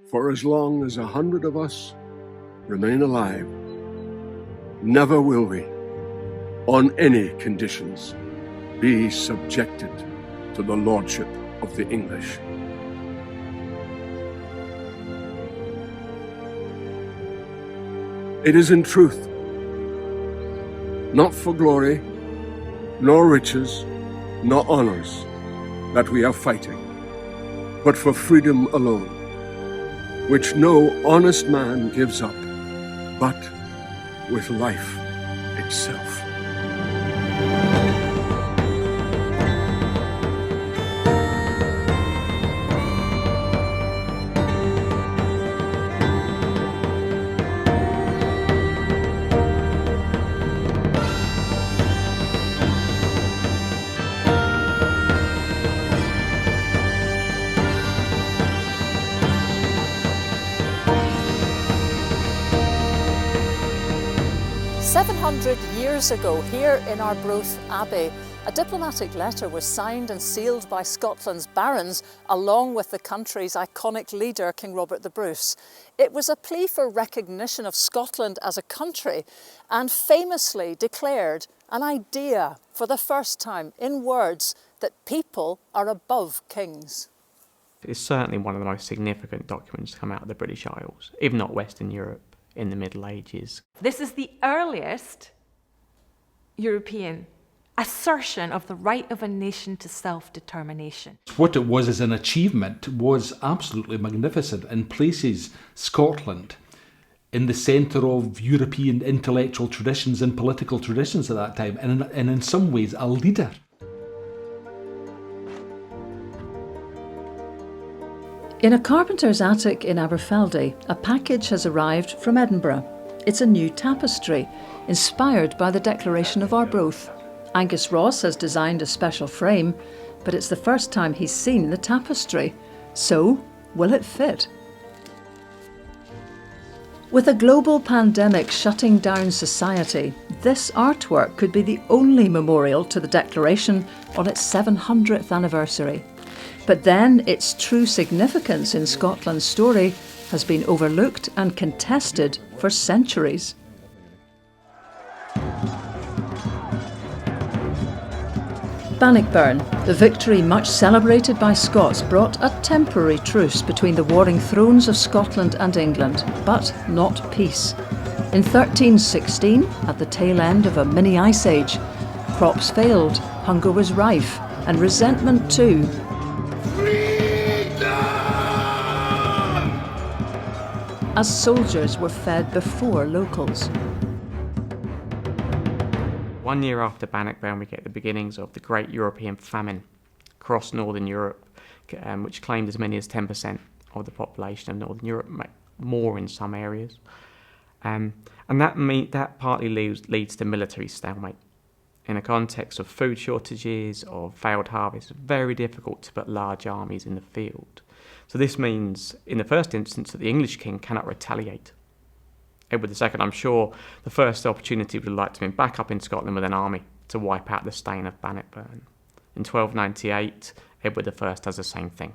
For as long as 100 of us remain alive, never will we, on any conditions, be subjected to the lordship of the English. It is in truth not for glory, nor riches, nor honors that we are fighting, but for freedom alone, which no honest man gives up, but with life itself. Years ago, here in Arbroath Abbey, a diplomatic letter was signed and sealed by Scotland's barons, along with the country's iconic leader, King Robert the Bruce. It was a plea for recognition of Scotland as a country, and famously declared an idea for the first time in words that people are above kings. It's certainly one of the most significant documents to come out of the British Isles, if not Western Europe, in the Middle Ages. This is the earliest European assertion of the right of a nation to self-determination. What it was as an achievement was absolutely magnificent and places Scotland in the centre of European intellectual traditions and political traditions at that time, and in some ways a leader. In a carpenter's attic in Aberfeldy, a package has arrived from Edinburgh. It's a new tapestry, inspired by the Declaration of Arbroath. Angus Ross has designed a special frame, but it's the first time he's seen the tapestry. So, will it fit? With a global pandemic shutting down society, this artwork could be the only memorial to the Declaration on its 700th anniversary. But then its true significance in Scotland's story has been overlooked and contested for centuries. Bannockburn, the victory much celebrated by Scots, brought a temporary truce between the warring thrones of Scotland and England, but not peace. In 1316, at the tail end of a mini ice age, crops failed, hunger was rife, and resentment too. As soldiers were fed before locals. 1 year after Bannockburn, we get the beginnings of the Great European Famine across Northern Europe, which claimed as many as 10% of the population of Northern Europe, more in some areas. And that partly leads to military stalemate. In a context of food shortages, of failed harvests, it's very difficult to put large armies in the field. So this means, in the first instance, that the English king cannot retaliate. Edward II, I'm sure, the first opportunity would like to be back up in Scotland with an army to wipe out the stain of Bannockburn. In 1298, Edward I does the same thing.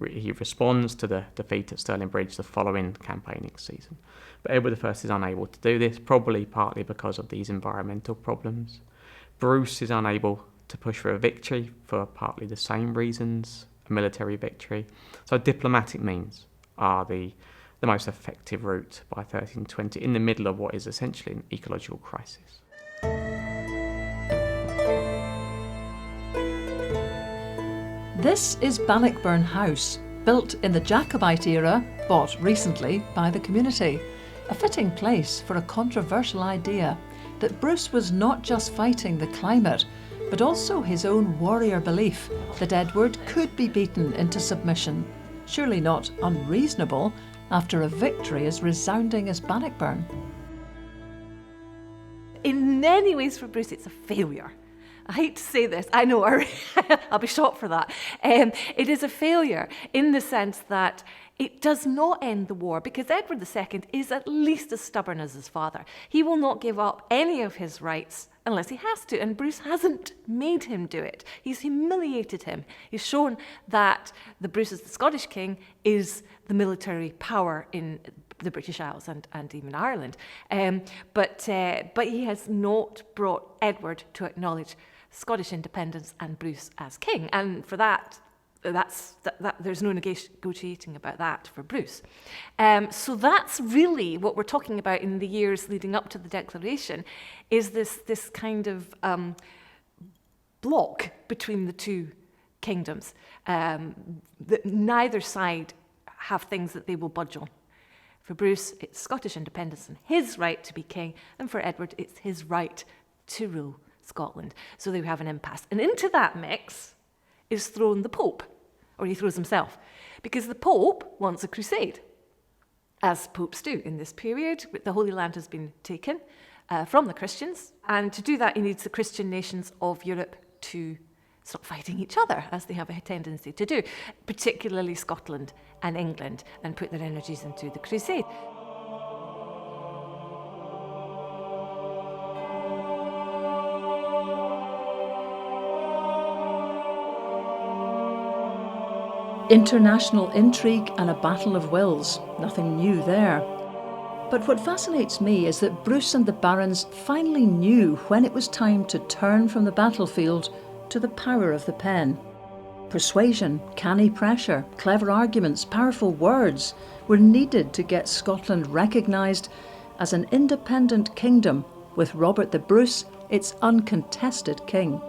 He responds to the defeat at Stirling Bridge the following campaigning season. But Edward I is unable to do this, probably partly because of these environmental problems. Bruce is unable to push for a victory for partly the same reasons, a military victory. So diplomatic means are the most effective route by 1320 in the middle of what is essentially an ecological crisis. This is Bannockburn House, built in the Jacobite era, bought recently by the community. A fitting place for a controversial idea that Bruce was not just fighting the climate, but also his own warrior belief that Edward could be beaten into submission. Surely not unreasonable after a victory as resounding as Bannockburn. In many ways for Bruce, it's a failure. I hate to say this, I know, I'll be shot for that. It is a failure in the sense that it does not end the war, because Edward II is at least as stubborn as his father. He will not give up any of his rights unless he has to. And Bruce hasn't made him do it. He's humiliated him. He's shown that Bruce as the Scottish king is the military power in the British Isles and even Ireland. But he has not brought Edward to acknowledge Scottish independence and Bruce as king. And for that, there's no negotiating about that for Bruce. So that's really what we're talking about in the years leading up to the Declaration, is this kind of block between the two kingdoms. That neither side have things that they will budge on. For Bruce, it's Scottish independence and his right to be king, and for Edward, it's his right to rule Scotland. So they have an impasse. And into that mix is thrown the Pope, or he throws himself, because the Pope wants a crusade, as popes do in this period. The Holy Land has been taken from the Christians, and to do that he needs the Christian nations of Europe to stop fighting each other, as they have a tendency to do, particularly Scotland and England, and put their energies into the crusade. International intrigue and a battle of wills, nothing new there. But what fascinates me is that Bruce and the barons finally knew when it was time to turn from the battlefield to the power of the pen. Persuasion, canny pressure, clever arguments, powerful words were needed to get Scotland recognised as an independent kingdom, with Robert the Bruce its uncontested king.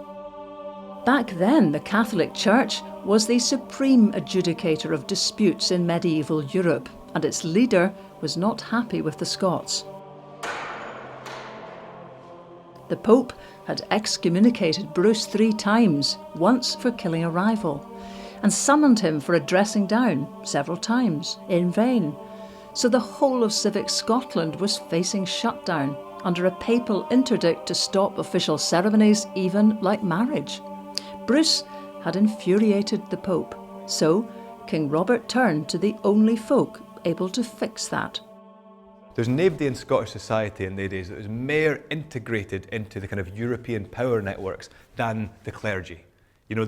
Back then, the Catholic Church was the supreme adjudicator of disputes in medieval Europe, and its leader was not happy with the Scots. The Pope had excommunicated Bruce 3 times, once for killing a rival, and summoned him for a dressing down several times, in vain. So the whole of civic Scotland was facing shutdown under a papal interdict to stop official ceremonies, even like marriage. Bruce had infuriated the Pope, so King Robert turned to the only folk able to fix that. There's nobody in Scottish society in the days that was more integrated into the kind of European power networks than the clergy. You know,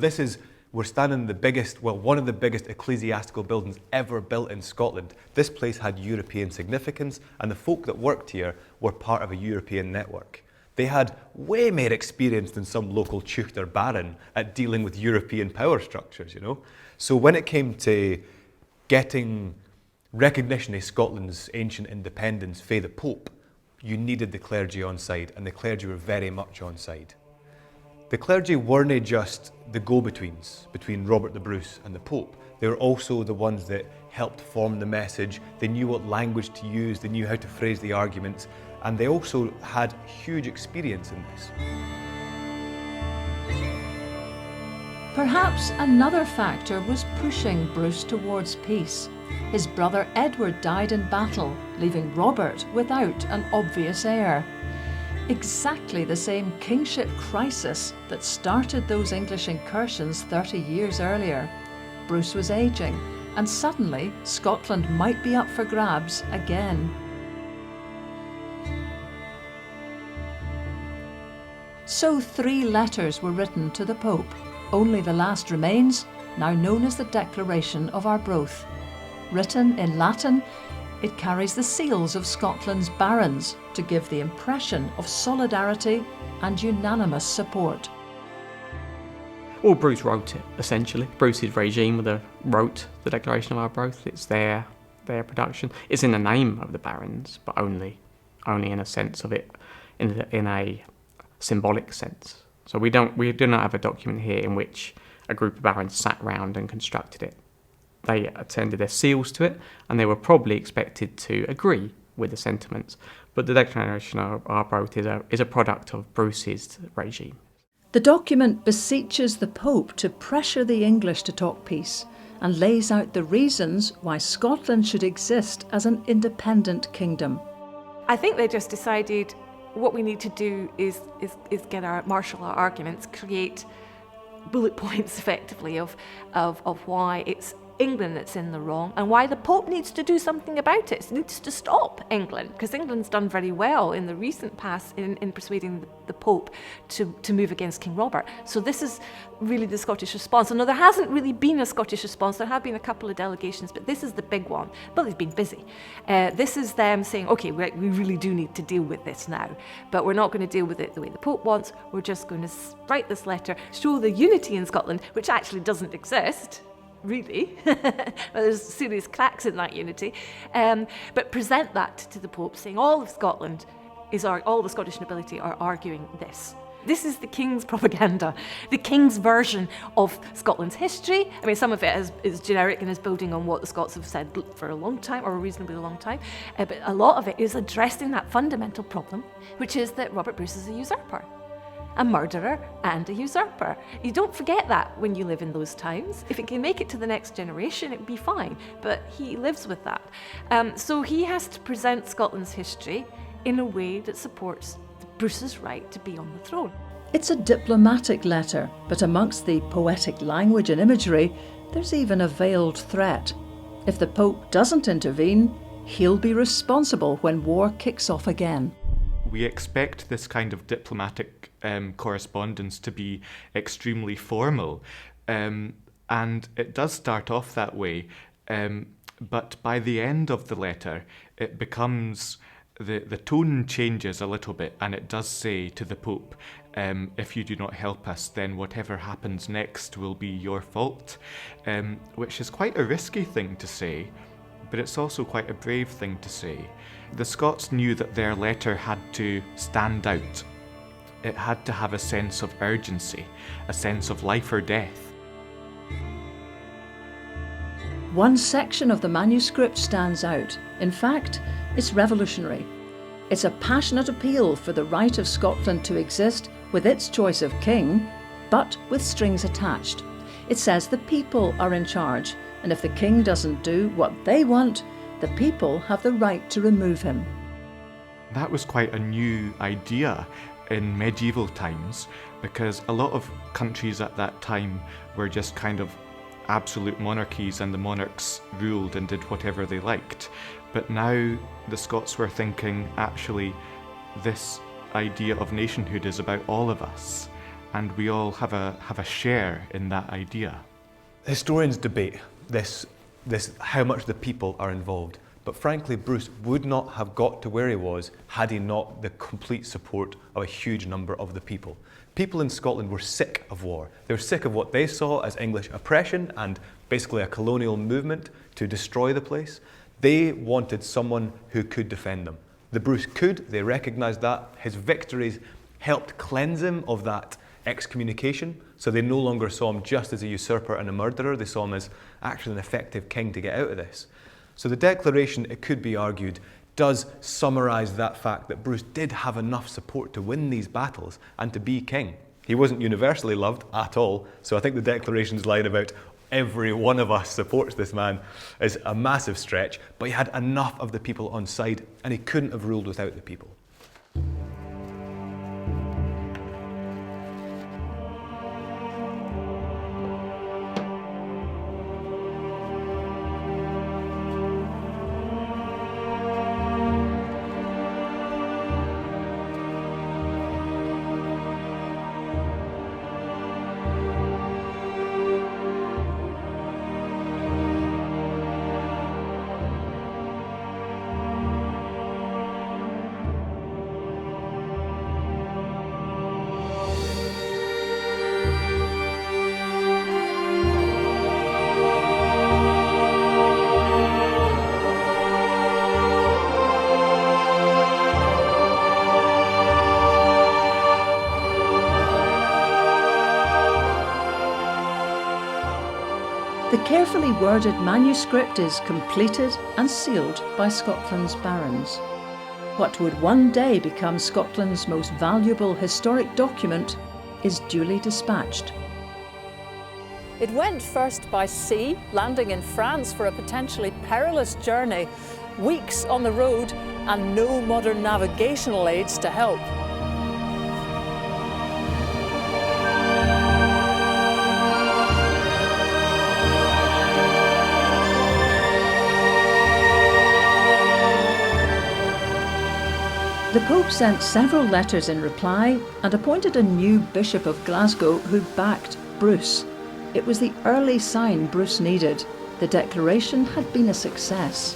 we're standing in the biggest, well, one of the biggest ecclesiastical buildings ever built in Scotland. This place had European significance, and the folk that worked here were part of a European network. They had way more experience than some local tucht or baron at dealing with European power structures, you know. So when it came to getting recognition of Scotland's ancient independence for the Pope, you needed the clergy on side, and the clergy were very much on side. The clergy weren't just the go-betweens between Robert the Bruce and the Pope. They were also the ones that helped form the message. They knew what language to use, they knew how to phrase the arguments, and they also had huge experience in this. Perhaps another factor was pushing Bruce towards peace. His brother Edward died in battle, leaving Robert without an obvious heir. Exactly the same kingship crisis that started those English incursions 30 years earlier. Bruce was ageing, and suddenly Scotland might be up for grabs again. So 3 letters were written to the Pope. Only the last remains, now known as the Declaration of Arbroath. Written in Latin, it carries the seals of Scotland's barons to give the impression of solidarity and unanimous support. Well, Bruce wrote it, essentially. Bruce's regime wrote the Declaration of Arbroath. It's their production. It's in the name of the barons, but only in a sense of it, in a symbolic sense. So we do not have a document here in which a group of barons sat round and constructed it. They attended their seals to it, and they were probably expected to agree with the sentiments. But the Declaration of Arbroath is a product of Bruce's regime. The document beseeches the Pope to pressure the English to talk peace, and lays out the reasons why Scotland should exist as an independent kingdom. I think they just decided what we need to do is marshal our arguments, create bullet points effectively of why it's England that's in the wrong and why the Pope needs to do something about it. It needs to stop England, because England's done very well in the recent past in persuading the Pope to move against King Robert. So this is really the Scottish response. And no, there hasn't really been a Scottish response. There have been a couple of delegations, but this is the big one. But they've been busy. This is them saying, okay, we really do need to deal with this now, but we're not going to deal with it the way the Pope wants. We're just going to write this letter, show the unity in Scotland, which actually doesn't exist, really. There's serious cracks in that unity. But present that to the Pope, saying all of Scotland all the Scottish nobility are arguing this. This is the King's propaganda, the King's version of Scotland's history. I mean, some of it is generic and is building on what the Scots have said for a long time, or a reasonably long time, but a lot of it is addressing that fundamental problem, which is that Robert Bruce is a usurper, a murderer and a usurper. You don't forget that when you live in those times. If it can make it to the next generation, it'd be fine, but he lives with that. So he has to present Scotland's history in a way that supports Bruce's right to be on the throne. It's a diplomatic letter, but amongst the poetic language and imagery, there's even a veiled threat. If the Pope doesn't intervene, he'll be responsible when war kicks off again. We expect this kind of diplomatic correspondence to be extremely formal, and it does start off that way, but by the end of the letter, it becomes... The tone changes a little bit, and it does say to the Pope, if you do not help us, then whatever happens next will be your fault, which is quite a risky thing to say, but it's also quite a brave thing to say. The Scots knew that their letter had to stand out. It had to have a sense of urgency, a sense of life or death. One section of the manuscript stands out. In fact, it's revolutionary. It's a passionate appeal for the right of Scotland to exist with its choice of king, but with strings attached. It says the people are in charge, and if the king doesn't do what they want, the people have the right to remove him. That was quite a new idea in medieval times, because a lot of countries at that time were just kind of absolute monarchies, and the monarchs ruled and did whatever they liked. But now the Scots were thinking, actually, this idea of nationhood is about all of us, and we all have a share in that idea. Historians debate this how much the people are involved, but frankly, Bruce would not have got to where he was had he not the complete support of a huge number of the people. People in Scotland were sick of war. They were sick of what they saw as English oppression and basically a colonial movement to destroy the place. They wanted someone who could defend them. The Bruce could, they recognised that. His victories helped cleanse him of that excommunication, so they no longer saw him just as a usurper and a murderer. They saw him as actually an effective king to get out of this. So the Declaration, it could be argued, does summarise that fact that Bruce did have enough support to win these battles and to be king. He wasn't universally loved at all, so I think the Declaration's line about every one of us supports this man is a massive stretch, but he had enough of the people on side, and he couldn't have ruled without the people. The carefully worded manuscript is completed and sealed by Scotland's barons. What would one day become Scotland's most valuable historic document is duly dispatched. It went first by sea, landing in France for a potentially perilous journey, weeks on the road and no modern navigational aids to help. The Pope sent several letters in reply and appointed a new Bishop of Glasgow who backed Bruce. It was the early sign Bruce needed. The declaration had been a success.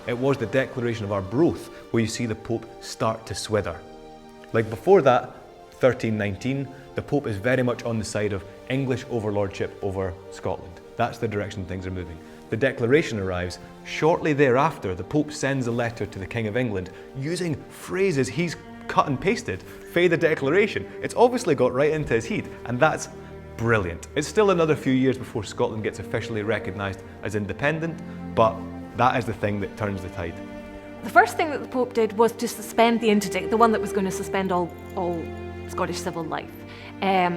It was the Declaration of Arbroath where you see the Pope start to swither. Like before that, 1319, the Pope is very much on the side of English overlordship over Scotland. That's the direction things are moving. The Declaration arrives. Shortly thereafter, the Pope sends a letter to the King of England using phrases he's cut and pasted for the Declaration. It's obviously got right into his head, and that's brilliant. It's still another few years before Scotland gets officially recognised as independent, but that is the thing that turns the tide. The first thing that the Pope did was to suspend the interdict, the one that was going to suspend all Scottish civil life.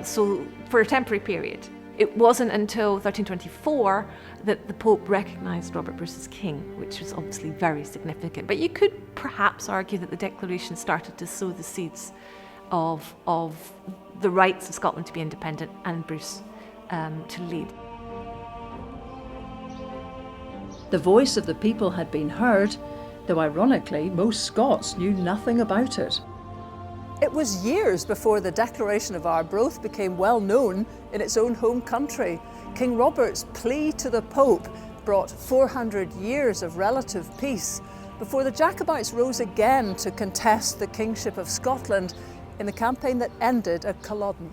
So for a temporary period. It wasn't until 1324 that the Pope recognised Robert Bruce as king, which was obviously very significant. But you could perhaps argue that the Declaration started to sow the seeds of the rights of Scotland to be independent and Bruce to lead. The voice of the people had been heard, though ironically most Scots knew nothing about it. It was years before the Declaration of Arbroath became well known in its own home country. King Robert's plea to the Pope brought 400 years of relative peace before the Jacobites rose again to contest the kingship of Scotland in the campaign that ended at Culloden.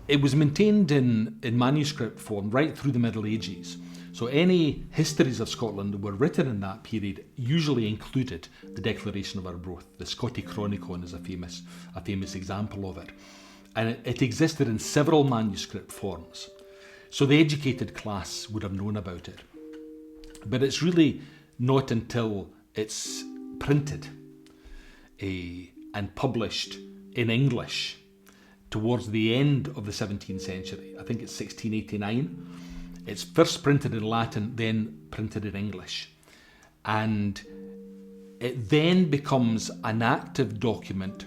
It was maintained in manuscript form right through the Middle Ages. So any histories of Scotland that were written in that period usually included the Declaration of Arbroath. The Scotty Chronicon is a famous example of it. And it existed in several manuscript forms. So the educated class would have known about it. But it's really not until it's printed and published in English towards the end of the 17th century, I think it's 1689, it's first printed in Latin, then printed in English. And it then becomes an active document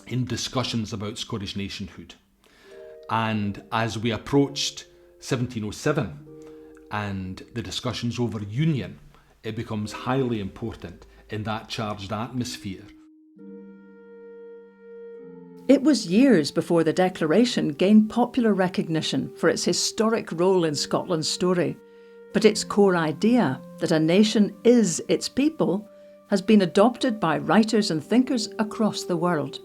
in discussions about Scottish nationhood. And as we approached 1707 and the discussions over union, it becomes highly important in that charged atmosphere. It was years before the Declaration gained popular recognition for its historic role in Scotland's story. But its core idea, that a nation is its people, has been adopted by writers and thinkers across the world.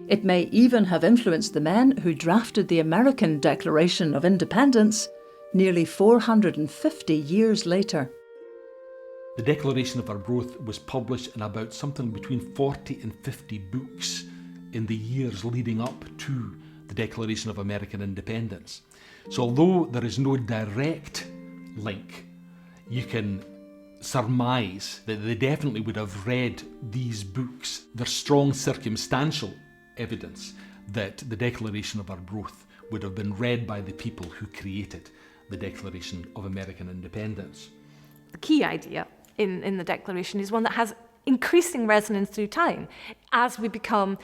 It may even have influenced the men who drafted the American Declaration of Independence nearly 450 years later. The Declaration of Arbroath was published in about something between 40 and 50 books in the years leading up to the Declaration of American Independence. So although there is no direct link, you can surmise that they definitely would have read these books. There's strong circumstantial evidence that the Declaration of Arbroath would have been read by the people who created the Declaration of American Independence. The key idea in the Declaration is one that has increasing resonance through time. As we become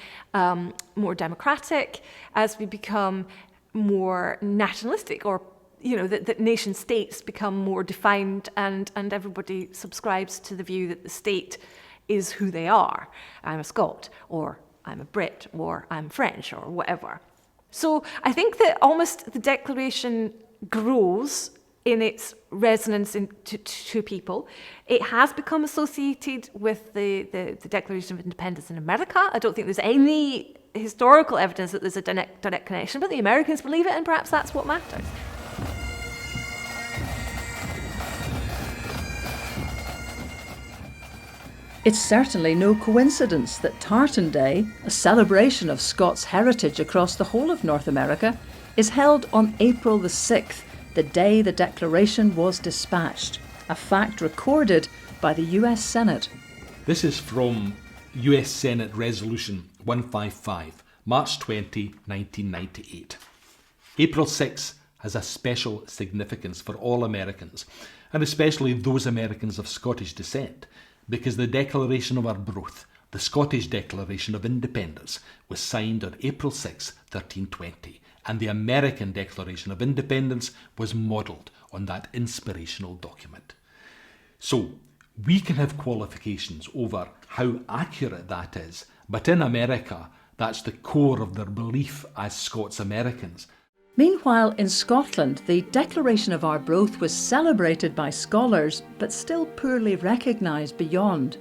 more democratic, as we become more nationalistic, or that nation states become more defined, and everybody subscribes to the view that the state is who they are. I'm a Scot, or I'm a Brit, or I'm French, or whatever. So I think that almost the Declaration grows in its resonance to people. It has become associated with the Declaration of Independence in America. I don't think there's any historical evidence that there's a direct connection, but the Americans believe it, and perhaps that's what matters. It's certainly no coincidence that Tartan Day, a celebration of Scots heritage across the whole of North America, is held on April the 6th, the day the Declaration was dispatched, a fact recorded by the US Senate. This is from US Senate Resolution 155, March 20, 1998. April 6 has a special significance for all Americans, and especially those Americans of Scottish descent, because the Declaration of Arbroath, the Scottish Declaration of Independence, was signed on April 6, 1320, and the American Declaration of Independence was modelled on that inspirational document. So, We can have qualifications over how accurate that is, but in America, that's the core of their belief as Scots Americans. Meanwhile, in Scotland, the Declaration of Arbroath was celebrated by scholars, but still poorly recognised beyond.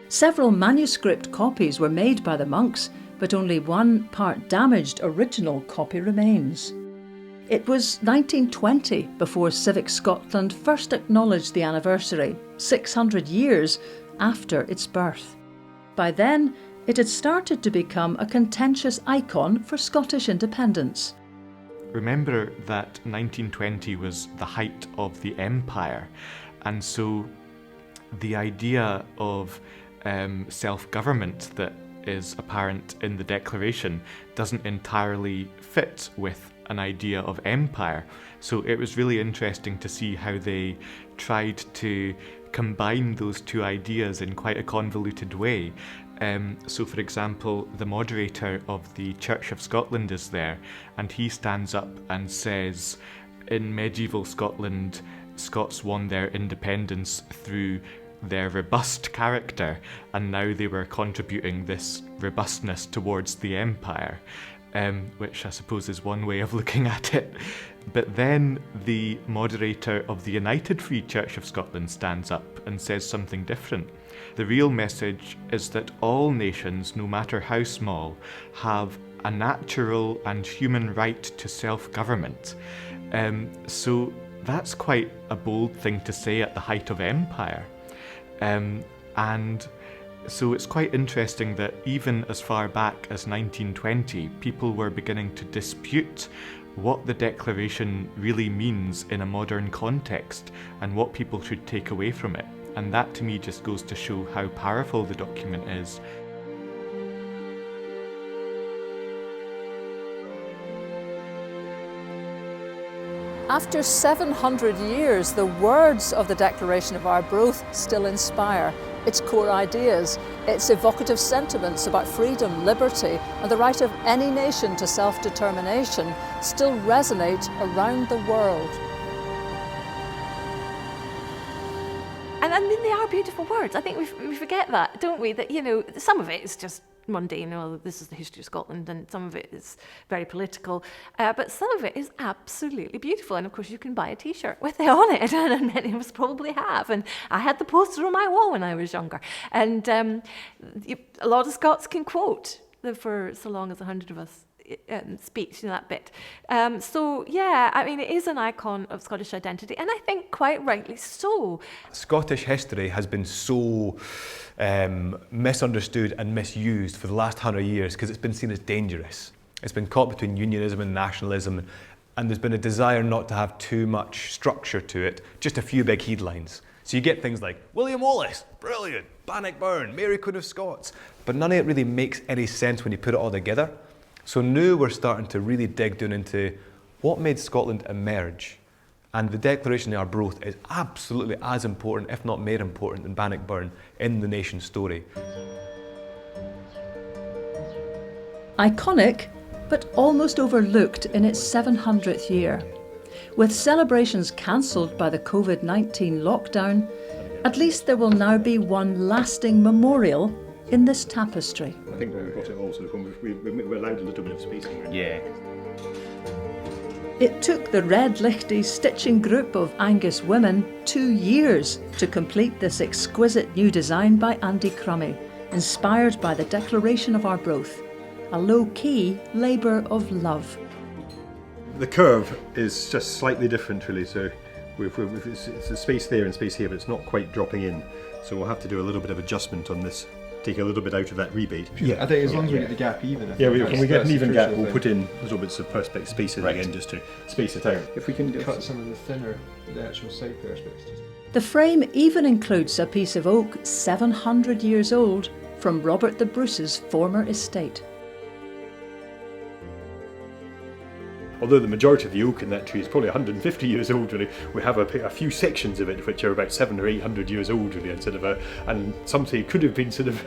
Several manuscript copies were made by the monks, but only one part damaged original copy remains. It was 1920 before Civic Scotland first acknowledged the anniversary, 600 years after its birth. By then, it had started to become a contentious icon for Scottish independence. Remember that 1920 was the height of the empire, and so the idea of self-government that is apparent in the Declaration doesn't entirely fit with an idea of empire. So it was really interesting to see how they tried to combine those two ideas in quite a convoluted way. So for example, the moderator of the Church of Scotland is there, and he stands up and says, in medieval Scotland, Scots won their independence through their robust character, and now they were contributing this robustness towards the empire, which I suppose is one way of looking at it. But then the moderator of the United Free Church of Scotland stands up and says something different. The real message is that all nations, no matter how small, have a natural and human right to self-government. So that's quite a bold thing to say at the height of empire. And so it's quite interesting that even as far back as 1920, people were beginning to dispute what the Declaration really means in a modern context and what people should take away from it. And that to me just goes to show how powerful the document is. After 700 years, the words of the Declaration of Arbroath still inspire. Its core ideas, its evocative sentiments about freedom, liberty, and the right of any nation to self-determination still resonate around the world. And I mean, they are beautiful words. I think we forget that, don't we? That, you know, some of it is just mundane. Well, this is the history of Scotland, and some of it is very political. But some of it is absolutely beautiful. And of course, you can buy a T-shirt with it on it, and many of us probably have. And I had the poster on my wall when I was younger. And a lot of Scots can quote the "For so long as 100 of us" speech, you know, that bit. So yeah, I mean, it is an icon of Scottish identity, and I think quite rightly so. Scottish history has been so misunderstood and misused for the last 100 years because it's been seen as dangerous. It's been caught between unionism and nationalism, and there's been a desire not to have too much structure to it, just a few big headlines. So you get things like William Wallace, brilliant, Bannockburn, Mary Queen of Scots, but none of it really makes any sense when you put it all together. So now we're starting to really dig down into what made Scotland emerge. And the Declaration of Arbroath is absolutely as important, if not more important, than Bannockburn in the nation's story. Iconic, but almost overlooked in its 700th year. With celebrations cancelled by the COVID-19 lockdown, at least there will now be one lasting memorial in this tapestry. I think we've got it all sort of, we allowed a little bit of spacing. Yeah. It took the Red Lichty stitching group of Angus women 2 years to complete this exquisite new design by Andy Crummy, inspired by the Declaration of Arbroath, a low-key labour of love. The curve is just slightly different really, so it's a space there and space here, but it's not quite dropping in. So we'll have to do a little bit of adjustment on this, take a little bit out of that rebate. Yeah, I think as long as we get the gap even. When we get an even gap, we'll put in little bits of perspex spaces again, just to space it out. If we can cut some of the thinner, the actual side perspex. The frame even includes a piece of oak 700 years old from Robert the Bruce's former estate. Although the majority of the oak in that tree is probably 150 years old, really, we have a few sections of it which are about 700 or 800 years old, really, and some say could have been sort of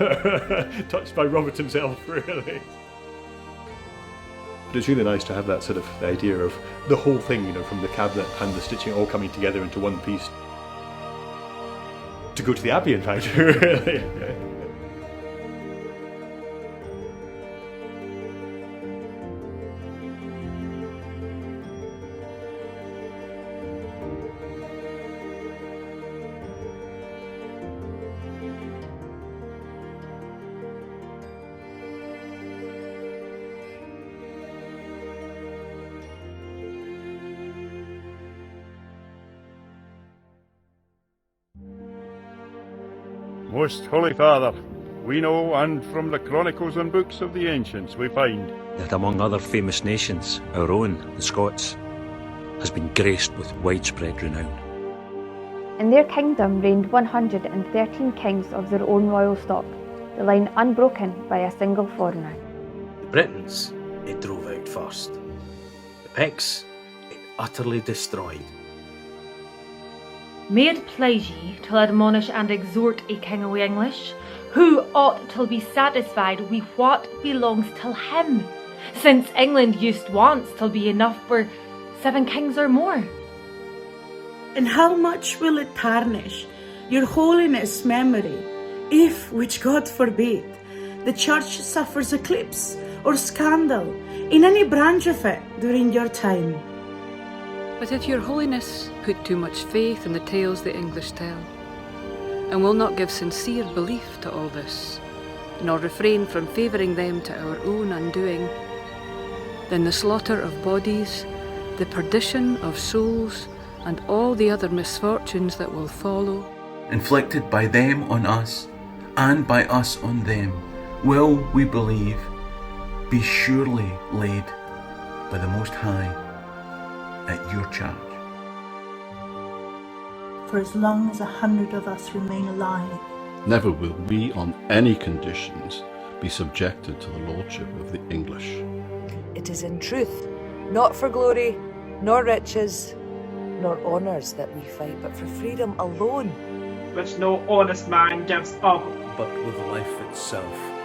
touched by Robert himself, really. But it's really nice to have that sort of the idea of the whole thing, you know, from the cabinet and the stitching all coming together into one piece. to go to the Abbey, in fact. Really. Most Holy Father, we know, and from the chronicles and books of the ancients we find, that among other famous nations, our own, the Scots, has been graced with widespread renown. In their kingdom reigned 113 kings of their own royal stock, the line unbroken by a single foreigner. The Britons it drove out first. The Picts it utterly destroyed. May it please ye to admonish and exhort a king of English, who ought to be satisfied with what belongs to him, since England used once to be enough for 7 kings or more. And how much will it tarnish your holiness' memory, if, which God forbid, the church suffers eclipse or scandal in any branch of it during your time? But if your holiness put too much faith in the tales the English tell, and will not give sincere belief to all this, nor refrain from favouring them to our own undoing, then the slaughter of bodies, the perdition of souls, and all the other misfortunes that will follow, inflicted by them on us, and by us on them, will, we believe, be surely laid by the Most High at your charge. For as long as 100 of us remain alive, never will we on any conditions be subjected to the lordship of the English. It is in truth, not for glory, nor riches, nor honours that we fight, but for freedom alone, which no honest man gives up, but with life itself